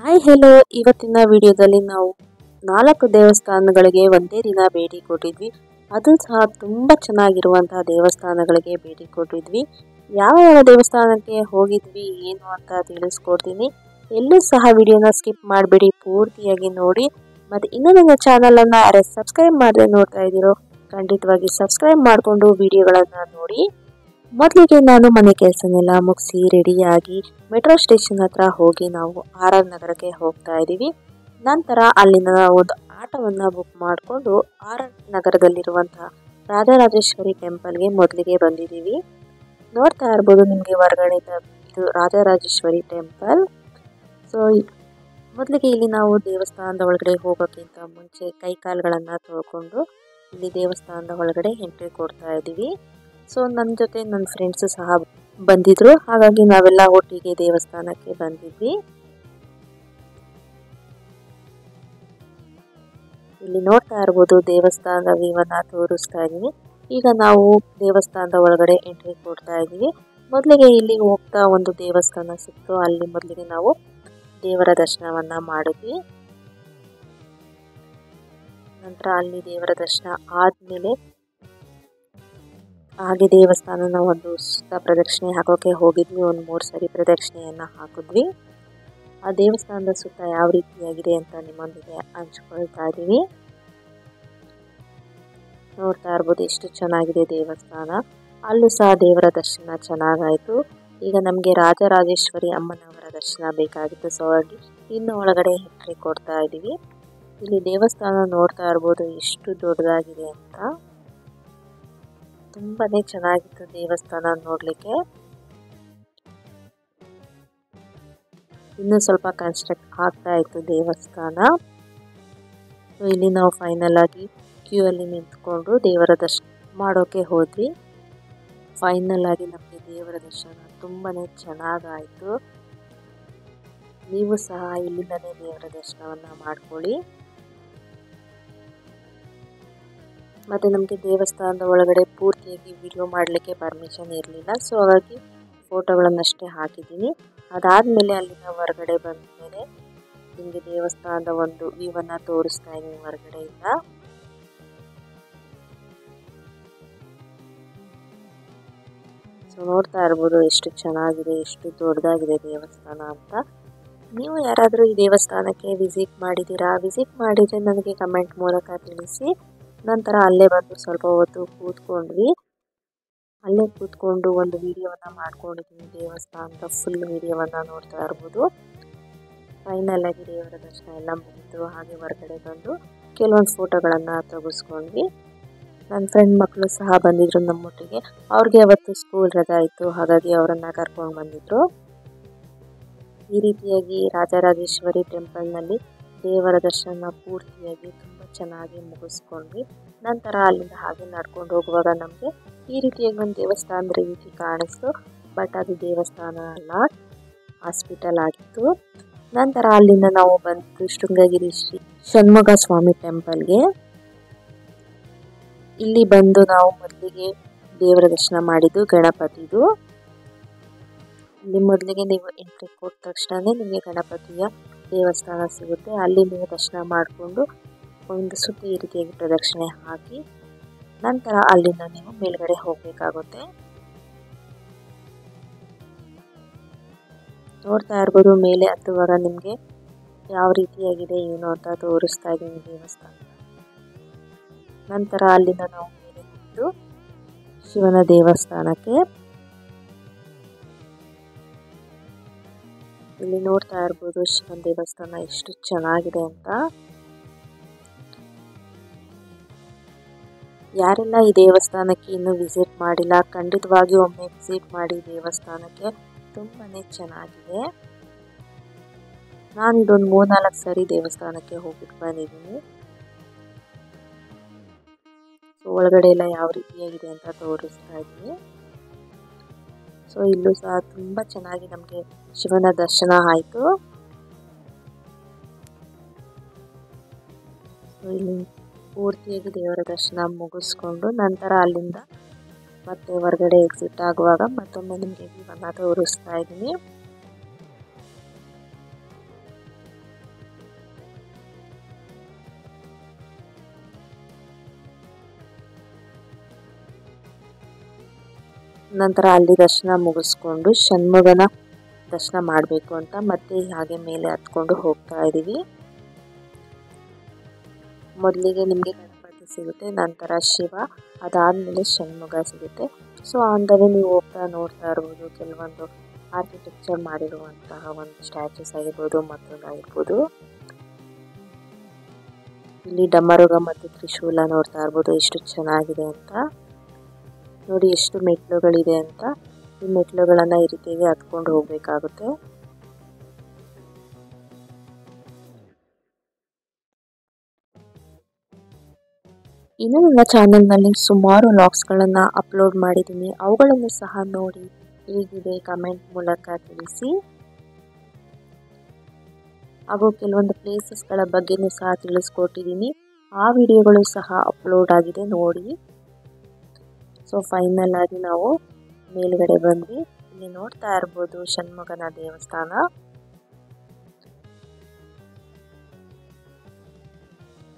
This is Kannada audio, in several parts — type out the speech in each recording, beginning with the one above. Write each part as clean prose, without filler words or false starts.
ಹಾಯ್ ಹೆಲೋ, ಇವತ್ತಿನ ವಿಡಿಯೋದಲ್ಲಿ ನಾವು 4 ದೇವಸ್ಥಾನಗಳಿಗೆ ಒಂದೇ ದಿನ ಭೇಟಿ ಕೊಟ್ಟಿದ್ವಿ. ಅದು ಸಹ ತುಂಬ ಚೆನ್ನಾಗಿರುವಂತಹ ದೇವಸ್ಥಾನಗಳಿಗೆ ಭೇಟಿ ಕೊಟ್ಟಿದ್ವಿ. ಯಾವ ದೇವಸ್ಥಾನಕ್ಕೆ ಹೋಗಿದ್ವಿ ಏನು ಅಂತ ತಿಳಿಸ್ಕೊಡ್ತೀನಿ. ಎಲ್ಲೂ ಸಹ ವಿಡಿಯೋನ ಸ್ಕಿಪ್ ಮಾಡಬೇಡಿ, ಪೂರ್ತಿಯಾಗಿ ನೋಡಿ. ಮತ್ತು ಇನ್ನೂ ನನ್ನ ಚಾನಲನ್ನು ಯಾರು ಸಬ್ಸ್ಕ್ರೈಬ್ ಮಾಡದೆ ನೋಡ್ತಾ ಇದ್ದೀರೋ ಖಂಡಿತವಾಗಿ ಸಬ್ಸ್ಕ್ರೈಬ್ ಮಾಡಿಕೊಂಡು ವಿಡಿಯೋಗಳನ್ನು ನೋಡಿ. ಮೊದಲಿಗೆ ನಾನು ಮನೆ ಕೆಲಸನೆಲ್ಲ ಮುಗಿಸಿ ರೆಡಿಯಾಗಿ ಮೆಟ್ರೋ ಸ್ಟೇಷನ್ ಹತ್ರ ಹೋಗಿ ನಾವು RR ನಗರಕ್ಕೆ ಹೋಗ್ತಾ ಇದ್ದೀವಿ. ನಂತರ ಅಲ್ಲಿಂದ ಒಂದು ಆಟೋವನ್ನು ಬುಕ್ ಮಾಡಿಕೊಂಡು RR ನಗರದಲ್ಲಿರುವಂತಹ ರಾಜರಾಜೇಶ್ವರಿ ಟೆಂಪಲ್ಗೆ ಮೊದಲಿಗೆ ಬಂದಿದ್ದೀವಿ. ನೋಡ್ತಾ ಇರ್ಬೋದು ನಿಮಗೆ ಹೊರಗಡೆ ಇದು ರಾಜರಾಜೇಶ್ವರಿ ಟೆಂಪಲ್. ಸೊ ಮೊದಲಿಗೆ ಇಲ್ಲಿ ನಾವು ದೇವಸ್ಥಾನದ ಒಳಗಡೆ ಹೋಗೋಕ್ಕಿಂತ ಮುಂಚೆ ಕೈ ಕಾಲುಗಳನ್ನು ತೊಳ್ಕೊಂಡು ಇಲ್ಲಿ ದೇವಸ್ಥಾನದ ಒಳಗಡೆ ಎಂಟ್ರಿ ಕೊಡ್ತಾ ಇದ್ದೀವಿ. ಸೊ ನನ್ನ ಜೊತೆ ನನ್ನ ಫ್ರೆಂಡ್ಸ್ ಸಹ ಬಂದಿದ್ರು, ಹಾಗಾಗಿ ನಾವೆಲ್ಲ ಒಟ್ಟಿಗೆ ದೇವಸ್ಥಾನಕ್ಕೆ ಬಂದಿದ್ವಿ. ಇಲ್ಲಿ ನೋಡ್ತಾ ಇರ್ಬೋದು ದೇವಸ್ಥಾನದ ವ್ಯೂವನ್ನ ತೋರಿಸ್ತಾ ಇದೀನಿ. ಈಗ ನಾವು ದೇವಸ್ಥಾನದ ಒಳಗಡೆ ಎಂಟ್ರಿ ಕೊಡ್ತಾ ಇದೀವಿ. ಮೊದಲಿಗೆ ಇಲ್ಲಿ ಹೋಗ್ತಾ ಒಂದು ದೇವಸ್ಥಾನ ಸಿಕ್ತು, ಅಲ್ಲಿ ಮೊದಲಿಗೆ ನಾವು ದೇವರ ದರ್ಶನವನ್ನ ಮಾಡಿದ್ವಿ. ನಂತರ ಅಲ್ಲಿ ದೇವರ ದರ್ಶನ ಆದ್ಮೇಲೆ ಹಾಗೆ ದೇವಸ್ಥಾನನ ಒಂದು ಸುತ್ತ ಪ್ರದಕ್ಷಿಣೆ ಹಾಕೋಕೆ ಹೋಗಿದ್ವಿ. ಒಂದು 3 ಸರಿ ಪ್ರದಕ್ಷಿಣೆಯನ್ನ ಹಾಕಿದ್ವಿ. ಆ ದೇವಸ್ಥಾನದ ಸುತ್ತ ಯಾವ ರೀತಿಯಾಗಿದೆ ಅಂತ ನಿಮ್ಮೊಂದಿಗೆ ಹಂಚ್ಕೊಳ್ತಾ ಇದ್ದೀವಿ. ನೋಡ್ತಾ ಇರ್ಬೋದು ಎಷ್ಟು ಚೆನ್ನಾಗಿದೆ ದೇವಸ್ಥಾನ. ಅಲ್ಲೂ ಸಹ ದೇವರ ದರ್ಶನ ಚೆನ್ನಾಗಾಯ್ತು. ಈಗ ನಮಗೆ ರಾಜರಾಜೇಶ್ವರಿ ಅಮ್ಮನವರ ದರ್ಶನ ಬೇಕಾಗಿತ್ತು, ಸೊ ಹಾಗಾಗಿ ಇನ್ನು ಒಳಗಡೆ ಎಂಟ್ರಿ ಕೊಡ್ತಾ ಇದ್ದೀವಿ. ಇಲ್ಲಿ ದೇವಸ್ಥಾನ ನೋಡ್ತಾ ಇರ್ಬೋದು ಎಷ್ಟು ದೊಡ್ಡದಾಗಿದೆ ಅಂತ. ತುಂಬಾನೇ ಚೆನ್ನಾಗಿತ್ತು ದೇವಸ್ಥಾನ ನೋಡ್ಲಿಕ್ಕೆ. ಇನ್ನು ಸ್ವಲ್ಪ ಕನ್ಸ್ಟ್ರಕ್ಟ್ ಆಗ್ತಾ ಇತ್ತು ದೇವಸ್ಥಾನ. ಇಲ್ಲಿ ನಾವು ಫೈನಲ್ ಆಗಿ ಕ್ಯೂ ಅಲ್ಲಿ ನಿಂತ್ಕೊಂಡು ದೇವರ ದರ್ಶನ ಮಾಡೋಕೆ ಹೋದ್ವಿ. ಫೈನಲ್ ಆಗಿ ನಮಗೆ ದೇವರ ದರ್ಶನ ತುಂಬಾನೇ ಚೆನ್ನಾಗಾಯ್ತು. ನೀವು ಸಹ ಇಲ್ಲಿಂದನೇ ದೇವರ ದರ್ಶನವನ್ನ ಮಾಡ್ಕೊಳ್ಳಿ. ಮತ್ತೆ ನಮಗೆ ದೇವಸ್ಥಾನದ ಒಳಗಡೆ ಪೂರ್ತಿಯಾಗಿ ವಿಡಿಯೋ ಮಾಡಲಿಕ್ಕೆ ಪರ್ಮಿಷನ್ ಇರಲಿಲ್ಲ, ಸೊ ಹಾಗಾಗಿ ಫೋಟೋಗಳನ್ನಷ್ಟೇ ಹಾಕಿದ್ದೀನಿ. ಅದಾದಮೇಲೆ ಅಲ್ಲಿಂದ ಹೊರಗಡೆ ಬಂದ ಮೇಲೆ ನಿಮಗೆ ದೇವಸ್ಥಾನದ ಒಂದು ವ್ಯೂವನ್ನ ತೋರಿಸ್ತಾ ಇದ್ದೀನಿ ಹೊರಗಡೆಯಿಂದ. ಸೊ ನೋಡ್ತಾ ಇರ್ಬೋದು ಎಷ್ಟು ಚೆನ್ನಾಗಿದೆ, ಎಷ್ಟು ದೊಡ್ಡದಾಗಿದೆ ದೇವಸ್ಥಾನ ಅಂತ. ನೀವು ಯಾರಾದರೂ ಈ ದೇವಸ್ಥಾನಕ್ಕೆ ವಿಸಿಟ್ ಮಾಡಿದ್ದೀರಾ? ವಿಸಿಟ್ ಮಾಡಿದರೆ ನನಗೆ ಕಮೆಂಟ್ ಮೂಲಕ ತಿಳಿಸಿ. ನಂತರ ಅಲ್ಲೇ ಬಂದು ಸ್ವಲ್ಪ ಹೊತ್ತು ಕೂತ್ಕೊಂಡ್ವಿ. ಅಲ್ಲೇ ಕೂತ್ಕೊಂಡು ಒಂದು ವಿಡಿಯೋವನ್ನ ಮಾಡ್ಕೊಂಡಿದ್ದೀನಿ. ದೇವಸ್ಥಾನದ ಫುಲ್ ವಿಡಿಯೋವನ್ನ ನೋಡ್ತಾ ಇರ್ಬೋದು. ಫೈನಲ್ ಆಗಿ ದೇವರ ದರ್ಶನ ಎಲ್ಲ ಮುಗಿತು. ಹಾಗೆ ಹೊರಗಡೆ ಬಂದು ಕೆಲವೊಂದು ಫೋಟೋಗಳನ್ನು ತೆಗೆಸ್ಕೊಂಡ್ವಿ. ನನ್ನ ಫ್ರೆಂಡ್ ಮಕ್ಕಳು ಸಹ ಬಂದಿದ್ರು ನಮ್ಮೊಟ್ಟಿಗೆ. ಅವ್ರಿಗೆ ಅವತ್ತು ಸ್ಕೂಲ್ ರಜಾ ಇತ್ತು, ಹಾಗಾಗಿ ಅವರನ್ನು ಕರ್ಕೊಂಡು ಬಂದಿದ್ರು. ಈ ರೀತಿಯಾಗಿ ರಾಜರಾಜೇಶ್ವರಿ ಟೆಂಪಲ್ನಲ್ಲಿ ದೇವರ ದರ್ಶನ ಪೂರ್ತಿಯಾಗಿ ತುಂಬ ಚೆನ್ನಾಗಿ ಮುಗಿಸ್ಕೊಂಡ್ವಿ. ನಂತರ ಅಲ್ಲಿಂದ ಹಾಗೆ ನಡ್ಕೊಂಡು ಹೋಗುವಾಗ ನಮಗೆ ಈ ರೀತಿಯಾಗಿ ಒಂದು ದೇವಸ್ಥಾನದ ರೀತಿ ಕಾಣಿಸ್ತು, ಬಟ್ ಅದು ದೇವಸ್ಥಾನ ಅಲ್ಲ, ಹಾಸ್ಪಿಟಲ್ ಆಗಿತ್ತು. ನಂತರ ಅಲ್ಲಿಂದ ನಾವು ಬಂದು ಶೃಂಗಗಿರಿ ಶ್ರೀ ಷಣ್ಮುಗ ಸ್ವಾಮಿ ಟೆಂಪಲ್ಗೆ. ಇಲ್ಲಿ ಬಂದು ನಾವು ಮೊದಲಿಗೆ ದೇವರ ದರ್ಶನ ಮಾಡಿದ್ದು ಗಣಪತಿದು. ಇಲ್ಲಿ ಮೊದಲಿಗೆ ನೀವು ಎಂಟ್ರಿ ಕೊಟ್ಟ ತಕ್ಷಣವೇ ನಿಮಗೆ ಗಣಪತಿಯ ದೇವಸ್ಥಾನ ಸಿಗುತ್ತೆ. ಅಲ್ಲಿ ನೀವು ದರ್ಶನ ಮಾಡಿಕೊಂಡು ಒಂದು ಸುತ್ತಿ ಈ ರೀತಿಯಾಗಿ ಪ್ರದಕ್ಷಿಣೆ ಹಾಕಿ ನಂತರ ಅಲ್ಲಿಂದ ನೀವು ಮೇಲ್ಗಡೆ ಹೋಗಬೇಕಾಗುತ್ತೆ. ನೋಡ್ತಾ ಇರ್ಬೋದು ಮೇಲೆ ಹತ್ತುವಾಗ ನಿಮಗೆ ಯಾವ ರೀತಿಯಾಗಿದೆ ಏನು ಅಂತ ತೋರಿಸ್ತಾ ಇದ್ದೀನಿ ದೇವಸ್ಥಾನ. ನಂತರ ಅಲ್ಲಿಂದ ನಾವು ಮೇಲೆ ಬಂದು ಶಿವನ ದೇವಸ್ಥಾನಕ್ಕೆ. ಇಲ್ಲಿ ನೋಡ್ತಾ ಇರ್ಬೋದು ಶಿವನ ದೇವಸ್ಥಾನ ಎಷ್ಟು ಚೆನ್ನಾಗಿದೆ ಅಂತ. ಯಾರೆಲ್ಲ ಈ ದೇವಸ್ಥಾನಕ್ಕೆ ಇನ್ನೂ ವಿಸಿಟ್ ಮಾಡಿಲ್ಲ ಖಂಡಿತವಾಗಿ ಒಮ್ಮೆ ವಿಸಿಟ್ ಮಾಡಿ ದೇವಸ್ಥಾನಕ್ಕೆ. ತುಂಬಾನೇ ಚೆನ್ನಾಗಿದೆ. ನಾನು ಇದೊಂದು 3-4 ಸರಿ ದೇವಸ್ಥಾನಕ್ಕೆ ಹೋಗ್ಬಿಟ್ಟು ಬಂದಿದ್ದೀನಿ. ಒಳಗಡೆ ಎಲ್ಲ ಯಾವ ರೀತಿಯಾಗಿದೆ ಅಂತ ತೋರಿಸ್ತಾ ಇದ್ದೀನಿ. ಸೊ ಇಲ್ಲೂ ಸಹ ತುಂಬಾ ಚೆನ್ನಾಗಿ ನಮಗೆ ಶಿವನ ದರ್ಶನ ಆಯಿತು. ಇಲ್ಲಿ ಪೂರ್ತಿಯಾಗಿ ದೇವರ ದರ್ಶನ ಮುಗಿಸ್ಕೊಂಡು ನಂತರ ಅಲ್ಲಿಂದ ಮತ್ತೆ ಹೊರಗಡೆ ಎಕ್ಸಿಟ್ ಆಗುವಾಗ ಮತ್ತೊಮ್ಮೆ ನಿಮಗೆ ವ್ಯೂವನ್ನ ತೋರಿಸ್ತಾ ಇದ್ದೀನಿ. ನಂತರ ಅಲ್ಲಿ ದರ್ಶನ ಮುಗಿಸ್ಕೊಂಡು ಷಣ್ಮುಗನ ದರ್ಶನ ಮಾಡಬೇಕು ಅಂತ ಮತ್ತೆ ಹಾಗೆ ಮೇಲೆ ಹತ್ಕೊಂಡು ಹೋಗ್ತಾ ಇದ್ದೀವಿ. ಮೊದಲಿಗೆ ನಿಮಗೆ ಗಣಪತಿ ಸಿಗುತ್ತೆ, ನಂತರ ಶಿವ, ಅದಾದಮೇಲೆ ಷಣ್ಮುಗ ಸಿಗುತ್ತೆ. ಸೊ ಅಂದರೆ ನೀವು ಹೋಗ್ತಾ ನೋಡ್ತಾ ಇರ್ಬೋದು ಕೆಲವೊಂದು ಆರ್ಕಿಟೆಕ್ಚರ್ ಮಾಡಿರುವಂತಹ ಒಂದು ಸ್ಟ್ಯಾಚ್ಯೂಸ್ ಆಗಿರ್ಬೋದು, ಮತ್ತೊಂದಾಗಿರ್ಬೋದು. ಇಲ್ಲಿ ಡಮರುಗ ಮತ್ತು ತ್ರಿಶೂಲ ನೋಡ್ತಾ ಇರ್ಬೋದು ಎಷ್ಟು ಚೆನ್ನಾಗಿದೆ ಅಂತ. ನೋಡಿ ಎಷ್ಟು ಮೆಟ್ಲುಗಳಿದೆ ಅಂತ. ಈ ಮೆಟ್ಲುಗಳನ್ನ ಈ ರೀತಿಯಾಗಿ ಹತ್ಕೊಂಡು ಹೋಗ್ಬೇಕಾಗುತ್ತೆ. ಇನ್ನು ನನ್ನ ಚಾನೆಲ್ನಲ್ಲಿ ಸುಮಾರು ವ್ಲಾಗ್ಸ್ಗಳನ್ನು ಅಪ್ಲೋಡ್ ಮಾಡಿದ್ದೀನಿ, ಅವುಗಳನ್ನು ಸಹ ನೋಡಿ ಹೇಗಿದೆ ಕಮೆಂಟ್ ಮೂಲಕ ತಿಳಿಸಿ. ಹಾಗೂ ಕೆಲವೊಂದು ಪ್ಲೇಸಸ್ಗಳ ಬಗ್ಗೆನೂ ಸಹ ತಿಳಿಸ್ಕೊಟ್ಟಿದ್ದೀನಿ, ಆ ವಿಡಿಯೋಗಳು ಸಹ ಅಪ್ಲೋಡ್ ಆಗಿದೆ ನೋಡಿ. ಸೊ ಫೈನಲ್ ಆಗಿ ನಾವು ಮೇಲ್ಗಡೆ ಬಂದ್ವಿ. ಇಲ್ಲಿ ನೋಡ್ತಾ ಇರ್ಬೋದು ಷಣ್ಮುಗನ ದೇವಸ್ಥಾನ.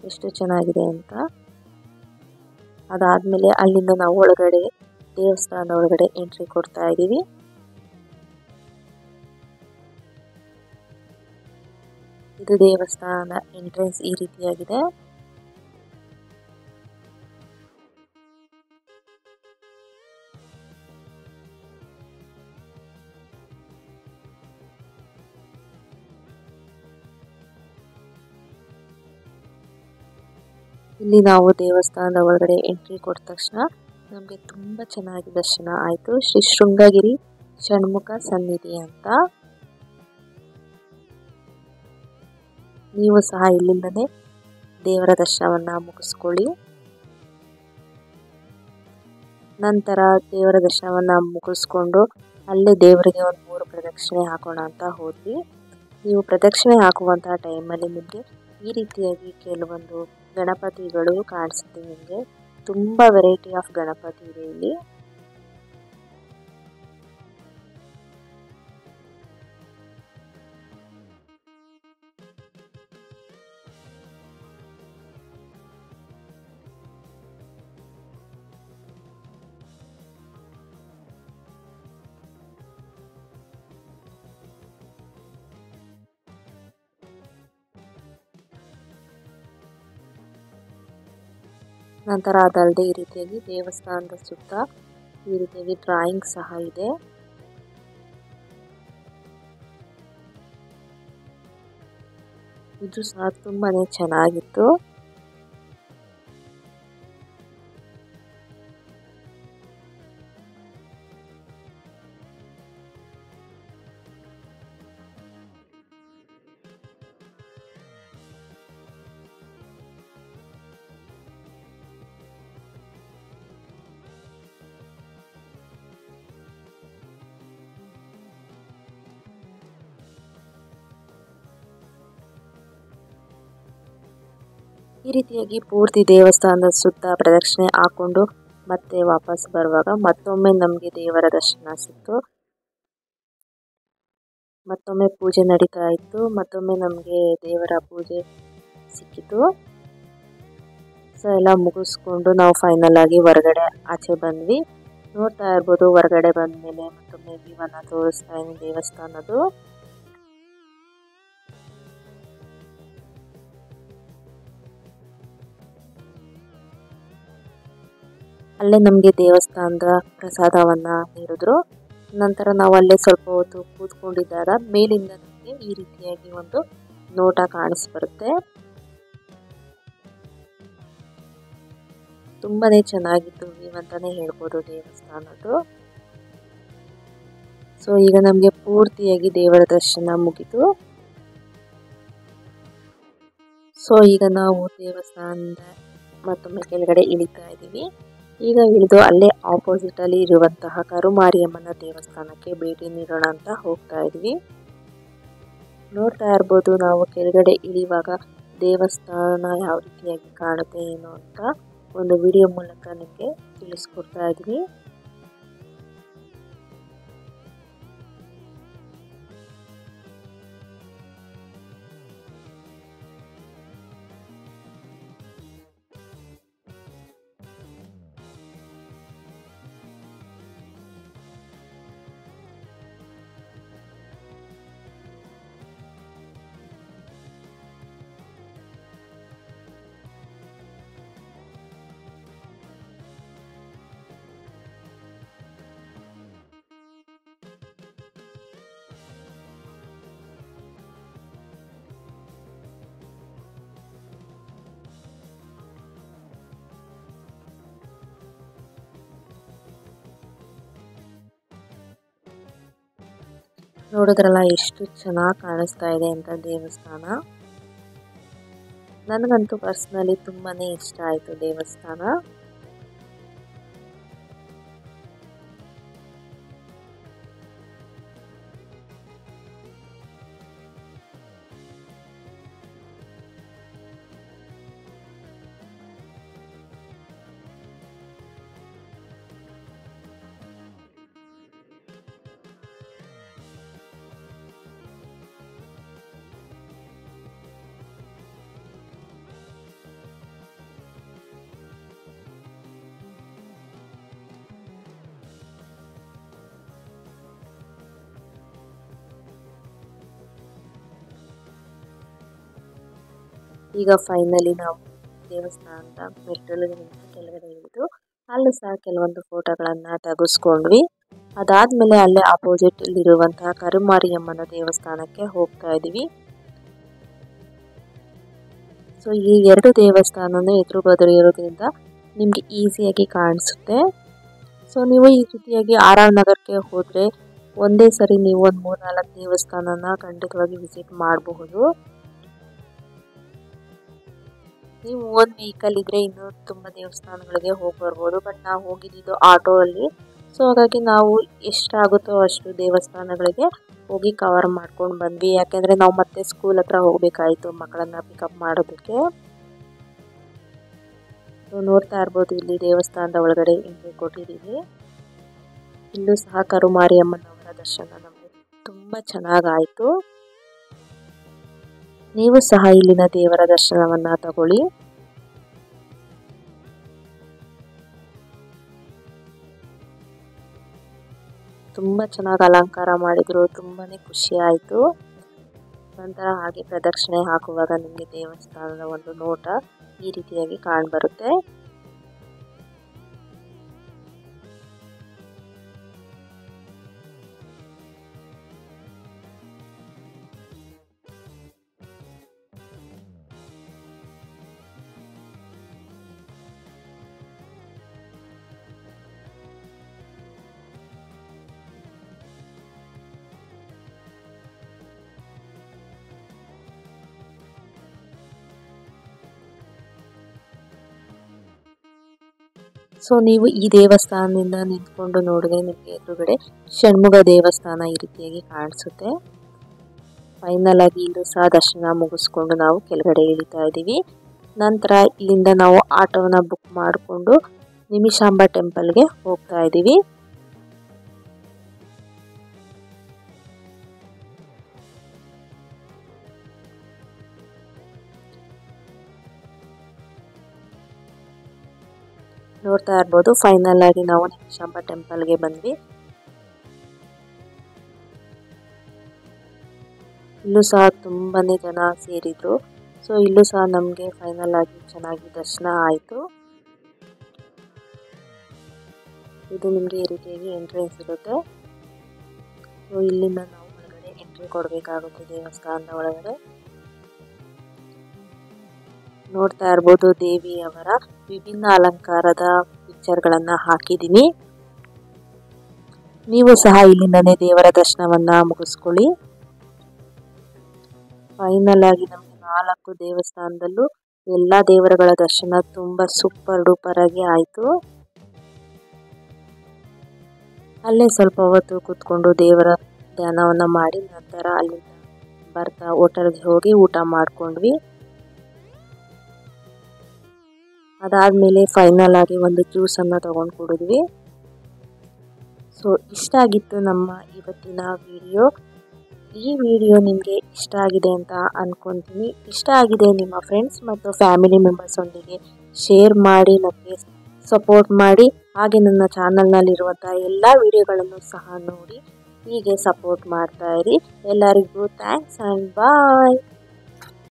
ಎಷ್ಟು ಚೆನ್ನಾಗಿದೆ ಅಂತ. ಅದಾದ್ಮೇಲೆ ಅಲ್ಲಿಂದ ನಾವು ಒಳಗಡೆ ದೇವಸ್ಥಾನದ ಒಳಗಡೆ ಎಂಟ್ರಿ ಕೊಡ್ತಾ ಇದ್ದೀವಿ. ಇದು ದೇವಸ್ಥಾನದ ಎಂಟ್ರೆನ್ಸ್ ಈ ರೀತಿಯಾಗಿದೆ. ಇಲ್ಲಿ ನಾವು ದೇವಸ್ಥಾನದ ಒಳಗಡೆ ಎಂಟ್ರಿ ಕೊಟ್ಟ ತಕ್ಷಣ ನಮಗೆ ತುಂಬಾ ಚೆನ್ನಾಗಿ ದರ್ಶನ ಆಯಿತು. ಶ್ರೀ ಶೃಂಗಗಿರಿ ಷಣ್ಮುಖ ಸನ್ನಿಧಿ ಅಂತ. ನೀವು ಸಹ ಇಲ್ಲಿಂದನೇ ದೇವರ ದರ್ಶನವನ್ನ ಮುಗಿಸ್ಕೊಳ್ಳಿ. ನಂತರ ದೇವರ ದರ್ಶನವನ್ನ ಮುಗಿಸ್ಕೊಂಡು ಅಲ್ಲೇ ದೇವರಿಗೆ ಒಂದು 3 ಪ್ರದಕ್ಷಿಣೆ ಹಾಕೋಣ ಅಂತ ಹೋದ್ವಿ. ನೀವು ಪ್ರದಕ್ಷಿಣೆ ಹಾಕುವಂತಹ ಟೈಮಲ್ಲಿ ನಿಮಗೆ ಈ ರೀತಿಯಾಗಿ ಕೆಲವೊಂದು ಗಣಪತಿಗಳು ಕಾಣಿಸುತ್ತೆ. ನಿಮಗೆ ತುಂಬಾ ವೆರೈಟಿ ಆಫ್ ಗಣಪತಿ ಇದೆ ಇಲ್ಲಿ. ನಂತರ ಅದಲ್ಲದೆ ಈ ರೀತಿಯಾಗಿ ದೇವಸ್ಥಾನದ ಸುತ್ತ ಈ ರೀತಿಯಾಗಿ ಡ್ರಾಯಿಂಗ್ ಸಹ ಇದೆ. ಇದು ಸಹ ತುಂಬಾನೇ ಚೆನ್ನಾಗಿತ್ತು. ಈ ರೀತಿಯಾಗಿ ಪೂರ್ತಿ ದೇವಸ್ಥಾನದ ಸುತ್ತ ಪ್ರದಕ್ಷಿಣೆ ಹಾಕೊಂಡು ಮತ್ತೆ ವಾಪಸ್ ಬರುವಾಗ ಮತ್ತೊಮ್ಮೆ ನಮಗೆ ದೇವರ ದರ್ಶನ ಸಿಕ್ತು. ಮತ್ತೊಮ್ಮೆ ಪೂಜೆ ನಡೀತಾ ಇತ್ತು. ಮತ್ತೊಮ್ಮೆ ನಮಗೆ ದೇವರ ಪೂಜೆ ಸಿಕ್ಕಿತು. ಸೊ ಎಲ್ಲ ಮುಗಿಸ್ಕೊಂಡು ನಾವು ಫೈನಲ್ ಆಗಿ ಹೊರಗಡೆ ಆಚೆ ಬಂದ್ವಿ. ನೋಡ್ತಾ ಇರ್ಬೋದು ಹೊರಗಡೆ ಬಂದ್ಮೇಲೆ ಮತ್ತೊಮ್ಮೆ ವ್ಯೂವನ್ನ ತೋರಿಸ್ತಾ ಇದ್ದೀನಿ ದೇವಸ್ಥಾನದ್ದು. ಅಲ್ಲೇ ನಮಗೆ ದೇವಸ್ಥಾನದ ಪ್ರಸಾದವನ್ನ ನೀಡಿದ್ರು. ನಂತರ ನಾವು ಅಲ್ಲೇ ಸ್ವಲ್ಪ ಹೊತ್ತು ಕೂತ್ಕೊಂಡಿದ್ದಾಗ ಮೇಲಿಂದ ನಮಗೆ ಈ ರೀತಿಯಾಗಿ ಒಂದು ನೋಟ ಕಾಣಿಸ್ಬರುತ್ತೆ. ತುಂಬಾನೇ ಚೆನ್ನಾಗಿತ್ತು ವ್ಯೂ ಅಂತಾನೆ ಹೇಳ್ಬೋದು ದೇವಸ್ಥಾನದ್ದು. ಸೊ ಈಗ ನಮಗೆ ಪೂರ್ತಿಯಾಗಿ ದೇವರ ದರ್ಶನ ಮುಗಿತು. ಸೊ ಈಗ ನಾವು ದೇವಸ್ಥಾನದ ಮತ್ತೊಮ್ಮೆ ಕೆಳಗಡೆ ಇಳಿತಾ ಇದ್ದೀವಿ. ಈಗ ಇಳಿದು ಅಲ್ಲೇ ಆಪೋಸಿಟ್ ಅಲ್ಲಿ ಇರುವಂತಹ ಕರುಮಾರಿಯಮ್ಮನ ದೇವಸ್ಥಾನಕ್ಕೆ ಭೇಟಿ ನೀಡೋಣ ಅಂತ ಹೋಗ್ತಾ ಇದ್ವಿ. ನೋಡ್ತಾ ಇರ್ಬೋದು ನಾವು ಕೆಳಗಡೆ ಇಳಿಯುವಾಗ ದೇವಸ್ಥಾನ ಯಾವ ರೀತಿಯಾಗಿ ಕಾಣುತ್ತೆ ಏನು ಅಂತ ಒಂದು ವಿಡಿಯೋ ಮೂಲಕ ನಿಮಗೆ ತಿಳಿಸ್ಕೊಡ್ತಾ ಇದ್ವಿ. ನೋಡಿದ್ರಲ್ಲ ಎಷ್ಟು ಚೆನ್ನಾಗಿ ಕಾಣಿಸ್ತಾ ಇದೆ ಅಂತ ದೇವಸ್ಥಾನ. ನನಗಂತೂ ಪರ್ಸ್ನಲಿ ತುಂಬಾನೇ ಇಷ್ಟ ಆಯಿತು ದೇವಸ್ಥಾನ. ಈಗ ಫೈನಲಿ ನಾವು ದೇವಸ್ಥಾನದ ಮೆಟ್ಟಿಲುಗಳಿಂದ ಕೆಳಗಡೆ ಇಳಿದು ಅಲ್ಲೂ ಸಹ ಕೆಲವೊಂದು ಫೋಟೋಗಳನ್ನು ತೆಗೆಸ್ಕೊಂಡ್ವಿ. ಅದಾದ್ಮೇಲೆ ಅಲ್ಲೇ ಆಪೋಸಿಟ್ ಇಲ್ಲಿರುವಂತಹ ಕರುಮಾರಿಯಮ್ಮನ ದೇವಸ್ಥಾನಕ್ಕೆ ಹೋಗ್ತಾ ಇದೀವಿ. ಸೊ ಈ ಎರಡು ದೇವಸ್ಥಾನನೂ ಎದುರು ಬದುರು ಇರೋದ್ರಿಂದ ನಿಮ್ಗೆ ಈಸಿಯಾಗಿ ಕಾಣಿಸುತ್ತೆ. ಸೊ ನೀವು ಈ ರೀತಿಯಾಗಿ ಆರ್ ನಗರಕ್ಕೆ ಹೋದ್ರೆ ಒಂದೇ ಸರಿ ನೀವು ಒಂದು 3-4 ದೇವಸ್ಥಾನನ ಖಂಡಿತವಾಗಿ ವಿಸಿಟ್ ಮಾಡಬಹುದು. ನೀವು ಒಂದು ವೆಹಿಕಲ್ ಇದ್ರೆ ಇನ್ನು ತುಂಬಾ ದೇವಸ್ಥಾನಗಳಿಗೆ ಹೋಗಿ ಬರ್ಬೋದು. ಬಟ್ ನಾವು ಹೋಗಿದ್ದು ಆಟೋ ಅಲ್ಲಿ. ಸೊ ಹಾಗಾಗಿ ನಾವು ಎಷ್ಟಾಗುತ್ತೋ ಅಷ್ಟು ದೇವಸ್ಥಾನಗಳಿಗೆ ಹೋಗಿ ಕವರ್ ಮಾಡ್ಕೊಂಡು ಬಂದ್ವಿ. ಯಾಕೆಂದ್ರೆ ನಾವು ಮತ್ತೆ ಸ್ಕೂಲ್ ಹತ್ರ ಹೋಗ್ಬೇಕಾಯ್ತು ಮಕ್ಕಳನ್ನ ಪಿಕಪ್ ಮಾಡೋದಕ್ಕೆ. ನೋಡ್ತಾ ಇರ್ಬೋದು ಇಲ್ಲಿ ದೇವಸ್ಥಾನದ ಒಳಗಡೆ ಎಂಟ್ರಿ ಕೊಟ್ಟಿದ್ದೀವಿ. ಇಲ್ಲೂ ಸಹ ಕರುಮಾರಿಯಮ್ಮನವರ ದರ್ಶನ ನಮಗೆ ತುಂಬಾ ಚೆನ್ನಾಗಾಯ್ತು. ನೀವು ಸಹ ಇಲ್ಲಿನ ದೇವರ ದರ್ಶನವನ್ನ ತಗೊಳ್ಳಿ. ತುಂಬಾ ಚೆನ್ನಾಗಿ ಅಲಂಕಾರ ಮಾಡಿದ್ರು, ತುಂಬಾನೇ ಖುಷಿ ಆಯ್ತು. ನಂತರ ಹಾಗೆ ಪ್ರದಕ್ಷಿಣೆ ಹಾಕುವಾಗ ನಿಮಗೆ ದೇವಸ್ಥಾನದ ಒಂದು ನೋಟ ಈ ರೀತಿಯಾಗಿ ಕಾಣ್ಬರುತ್ತೆ. ಸೊ ನೀವು ಈ ದೇವಸ್ಥಾನದಿಂದ ನಿಂತ್ಕೊಂಡು ನೋಡಿದ್ರೆ ನಿಮಗೆ ಎದುರುಗಡೆ ಷಣ್ಮುಗ ದೇವಸ್ಥಾನ ಈ ರೀತಿಯಾಗಿ ಕಾಣಿಸುತ್ತೆ. ಫೈನಲ್ ಆಗಿ ಇಲ್ಲೂ ಸಹ ದರ್ಶನ ಮುಗಿಸ್ಕೊಂಡು ನಾವು ಕೆಳಗಡೆ ಇಳಿತಾ ಇದ್ದೀವಿ. ನಂತರ ಇಲ್ಲಿಂದ ನಾವು ಆಟೋನ ಬುಕ್ ಮಾಡಿಕೊಂಡು ನಿಮಿಷಾಂಬ ಟೆಂಪಲ್ಗೆ ಹೋಗ್ತಾ ಇದ್ದೀವಿ. ನೋಡ್ತಾ ಇರ್ಬೋದು ಫೈನಲ್ ಆಗಿ ನಾವು ನಿಮಿಷಾಂಬ ಟೆಂಪಲ್ಗೆ ಬಂದ್ವಿ. ಇಲ್ಲೂ ಸಹ ತುಂಬಾನೇ ಜನ ಸೇರಿದ್ರು. ಸೊ ಇಲ್ಲೂ ಸಹ ನಮಗೆ ಫೈನಲ್ ಆಗಿ ಚೆನ್ನಾಗಿ ದರ್ಶನ ಆಯಿತು. ಇದು ನಿಮಗೆ ಈ ರೀತಿಯಾಗಿ ಎಂಟ್ರೆನ್ಸ್ ಇರುತ್ತೆ. ಸೊ ಇಲ್ಲಿಂದ ನಾವು ಒಳಗಡೆ ಎಂಟ್ರಿ ಕೊಡಬೇಕಾಗುತ್ತೆ ದೇವಸ್ಥಾನದ ಒಳಗಡೆ. ನೋಡ್ತಾ ಇರ್ಬೋದು ದೇವಿಯವರ ವಿಭಿನ್ನ ಅಲಂಕಾರದ ಪಿಕ್ಚರ್ಗಳನ್ನ ಹಾಕಿದ್ದೀನಿ. ನೀವು ಸಹ ಇಲ್ಲಿಂದನೇ ದೇವರ ದರ್ಶನವನ್ನ ಮುಗಿಸ್ಕೊಳ್ಳಿ. ಫೈನಲ್ ಆಗಿ ನಮಗೆ 4 ದೇವಸ್ಥಾನದಲ್ಲೂ ಎಲ್ಲಾ ದೇವರುಗಳ ದರ್ಶನ ತುಂಬಾ ಸೂಪರ್ ಡೂಪರ್ ಆಗಿ ಆಯ್ತು. ಅಲ್ಲೇ ಸ್ವಲ್ಪ ಹೊತ್ತು ಕೂತ್ಕೊಂಡು ದೇವರ ಧ್ಯಾನವನ್ನ ಮಾಡಿ ನಂತರ ಅಲ್ಲಿಂದ ಬರ್ತಾ ಹೋಟೆಲ್ಗೆ ಹೋಗಿ ಊಟ ಮಾಡ್ಕೊಂಡ್ವಿ. ಅದಾದ್ಮೇಲೆ ಫೈನಲ್ ಆಗಿ ಒಂದು ಜ್ಯೂಸ್ ಅನ್ನ ತಗೊಂಡು ಕುಡಿದ್ವಿ. ಸೊ ಇಷ್ಟ ಆಗಿತ್ತು ನಮ್ಮ ಇವತ್ತಿನ ವಿಡಿಯೋ. ಈ ವಿಡಿಯೋ ನಿಮಗೆ ಇಷ್ಟ ಆಗಿದೆ ಅಂತ ಅನ್ಕೊಂತೀನಿ. ಇಷ್ಟ ಆಗಿದೆ ನಿಮ್ಮ ಫ್ರೆಂಡ್ಸ್ ಮತ್ತು ಫ್ಯಾಮಿಲಿ ಮೆಂಬರ್ಸ್ ಒಂದಿಗೆ ಶೇರ್ ಮಾಡಿ ನನಗೆ ಸಪೋರ್ಟ್ ಮಾಡಿ. ಹಾಗೆ ನನ್ನ ಚಾನಲ್ನಲ್ಲಿರುವಂತಹ ಎಲ್ಲ ವಿಡಿಯೋಗಳನ್ನು ಸಹ ನೋಡಿ ಹೀಗೆ ಸಪೋರ್ಟ್ ಮಾಡ್ತಾ ಇರಿ. ಎಲ್ಲರಿಗೂ ಥ್ಯಾಂಕ್ಸ್ ಆ್ಯಂಡ್ ಬಾಯ್.